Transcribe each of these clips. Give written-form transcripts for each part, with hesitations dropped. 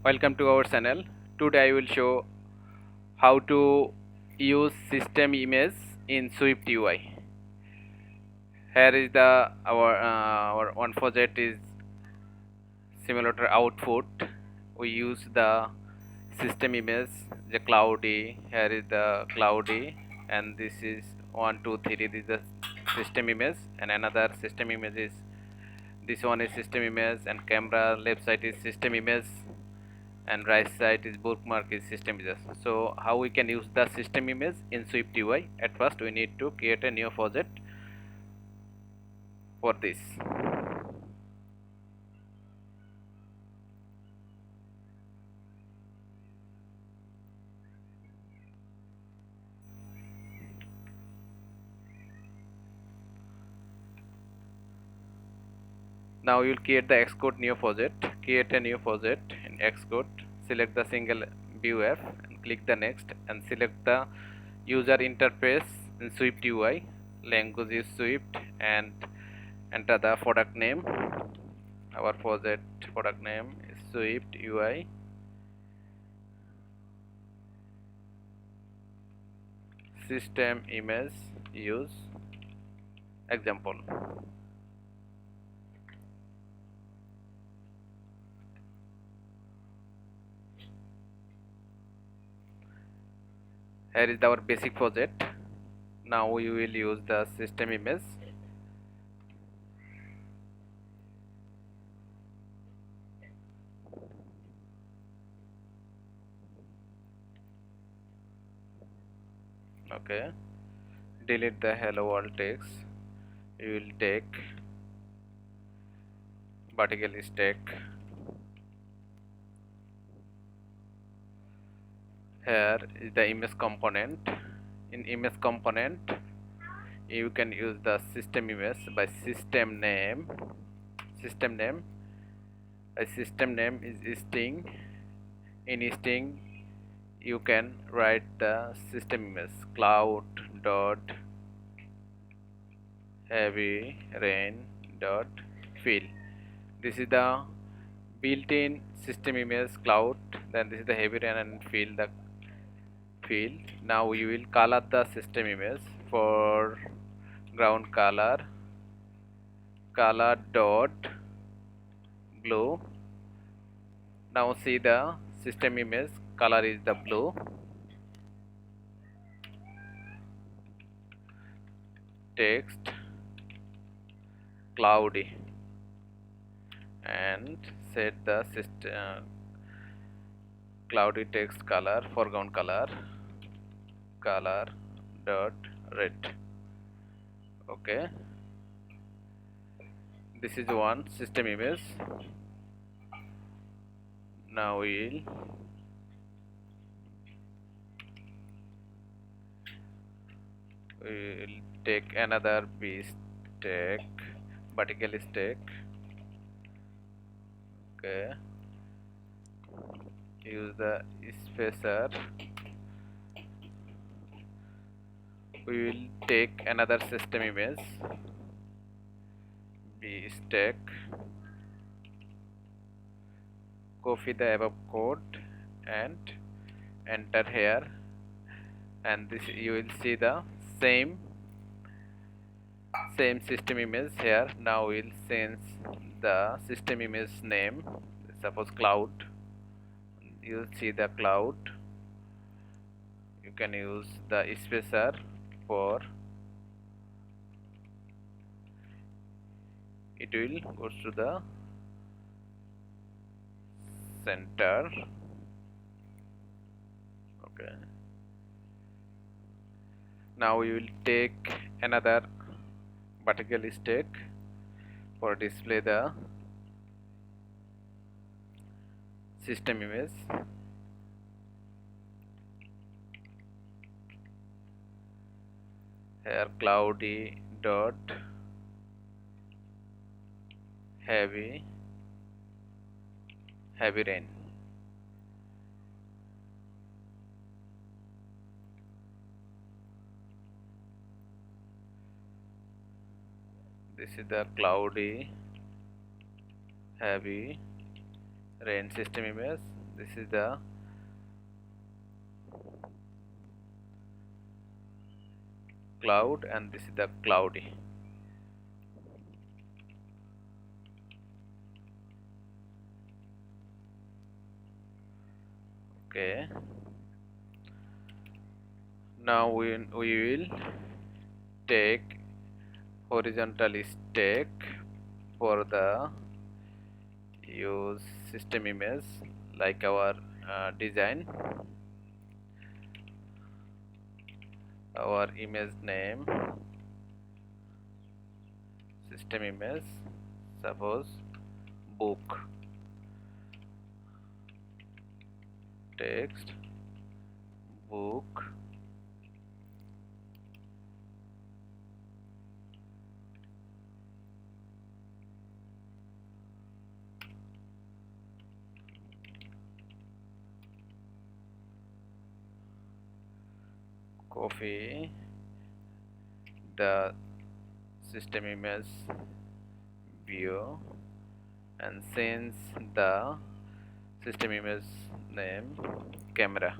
Welcome to our channel. Today I will show how to use system image in SwiftUI. Here is our one project is simulator output. We use the system image, the cloudy. Here is the cloudy, and this is 1 2 3. This is the system image, and another system image is this one is system image, and camera left side is system image, and right side is bookmark is system image. So how we can use the system image in SwiftUI? At first we need to create a new project for this. Now you will create the Xcode new project. Create a new project in Xcode. Select the single view F and click the next, and select the user interface in SwiftUI. Language is Swift, and enter the product name. Our project product name is SwiftUI. System image use example. Here is our basic project. Now we will use the system image. Okay, delete the hello world text. You will take vertical stack. Here is the image component. In image component you can use the system image by system name. A system name is string. In string you can write the system image cloud dot heavy rain dot fill. This is the built-in system image cloud. Then this is the heavy rain and fill the fill. Now we will color the system image. For ground color dot blue. Now see the system image color is the blue. Text cloudy, and set the system cloudy text color foreground color dot red. Okay, this is one system image. Now we'll take another B stack, vertical stack. Okay, use the spacer. We will take another system image, B stack, copy the above code and enter here, and this you will see the same system image here. Now we'll change the system image name, suppose cloud. You'll see the cloud. You can use the spacer for it will go to the center. Okay, now we will take another vertical stack for display the system image. Here cloudy dot heavy rain. This is the cloudy heavy rain system image. This is the cloud and this is the cloudy. Okay, now we will take horizontal stack for the use system image like our design, our image name, system image, suppose book, text book, coffee, the system image view, and since the system image name camera,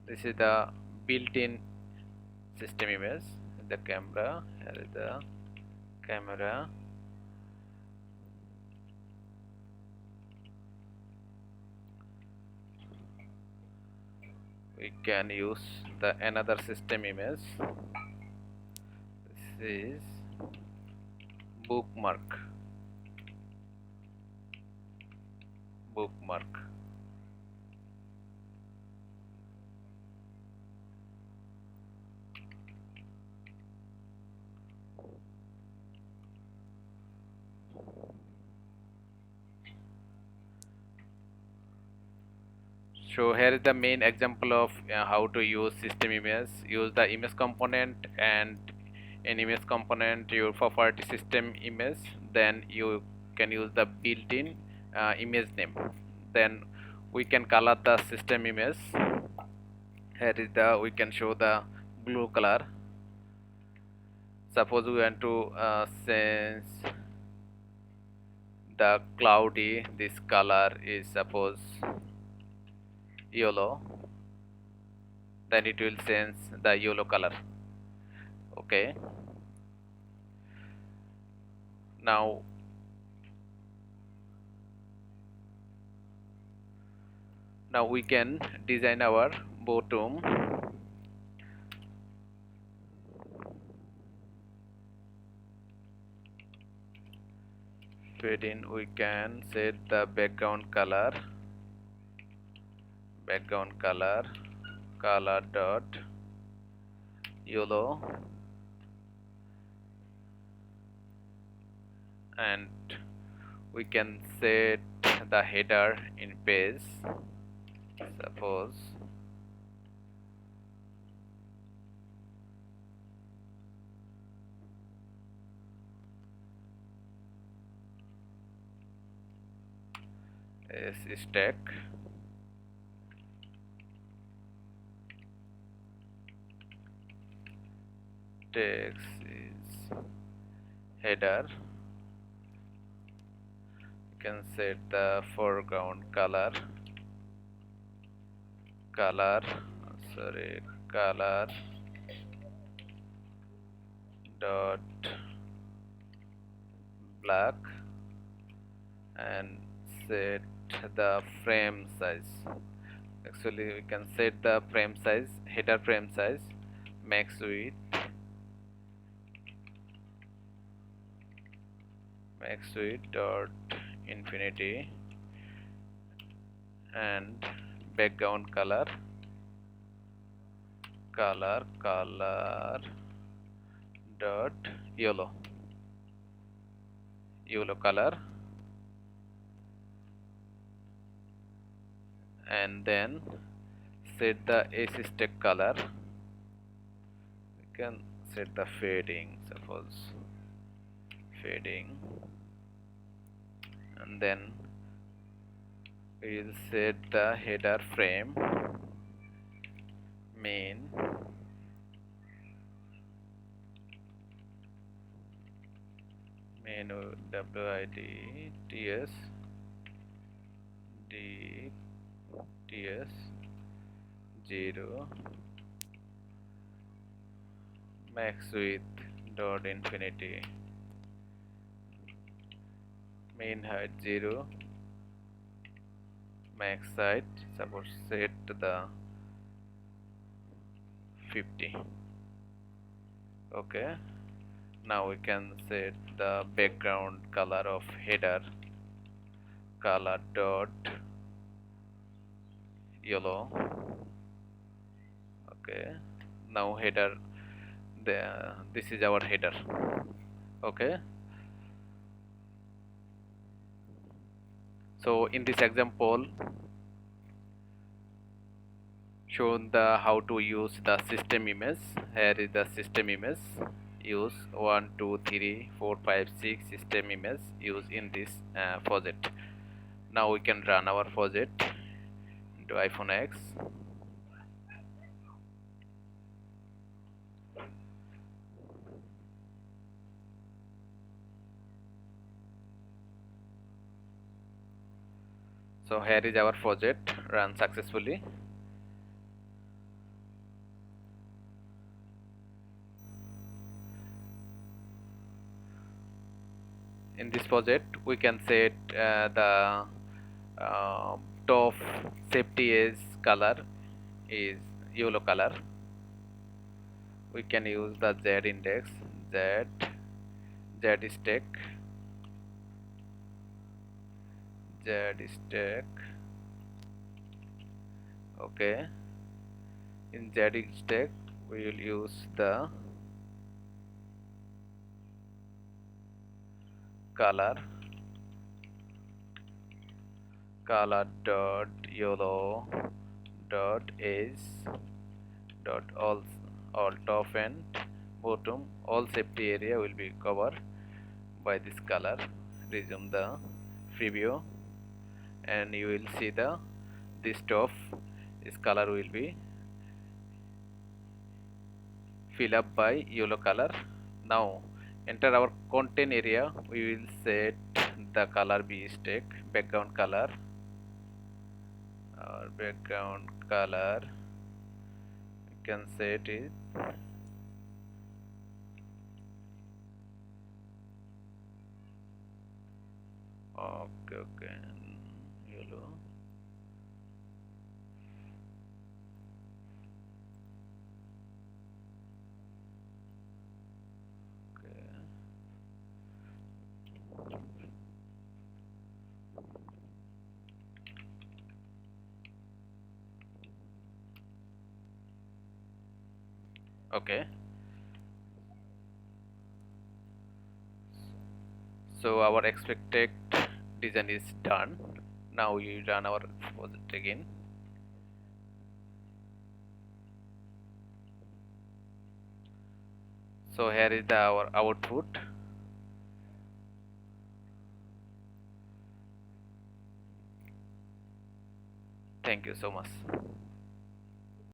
this is the built-in system image, the camera. Here is the camera. We can use the another system image. This is bookmark. So here is the main example of how to use system image. Use the image component, and in image component your property system image, then you can use the built-in image name. Then we can color the system image. Here is the, we can show the blue color. Suppose we want to change the cloudy, this color is suppose yellow, then it will change the yellow color. Okay, now we can design our bottom. Fade in, we can set the background color, color dot yellow, and we can set the header in page, suppose is stack, text is header. You can set the foreground color dot black, and set the frame size. Actually we can set the frame size, header frame size, max width dot infinity, and background color dot yellow color, and then set the AC stack color. We can set the fading, suppose fading, and then we will set the header frame main width ts 0 max width dot infinity main height 0 max height suppose set the 50. Okay, now we can set the background color of header color dot yellow. Okay, now header, this is our header. Okay, so in this example shown the how to use the system image. Here is the system image. Use 1 2 3 4 5 6 system image use in this project. Now we can run our project into iPhone X. So here is our project run successfully. In this project we can set the top safety edge color is yellow color. We can use the Z index, Z stack, Z stack. Okay, in Z stack we will use the color dot yellow dot edge dot all top and bottom all safety area will be covered by this color. Resume the preview and you will see the this top this color will be fill up by yellow color. Now enter our content area. We will set the color be stack background color or background color you can set it okay yellow. Okay, so our expected design is done. Now we run our project again. So here is our output. Thank you so much.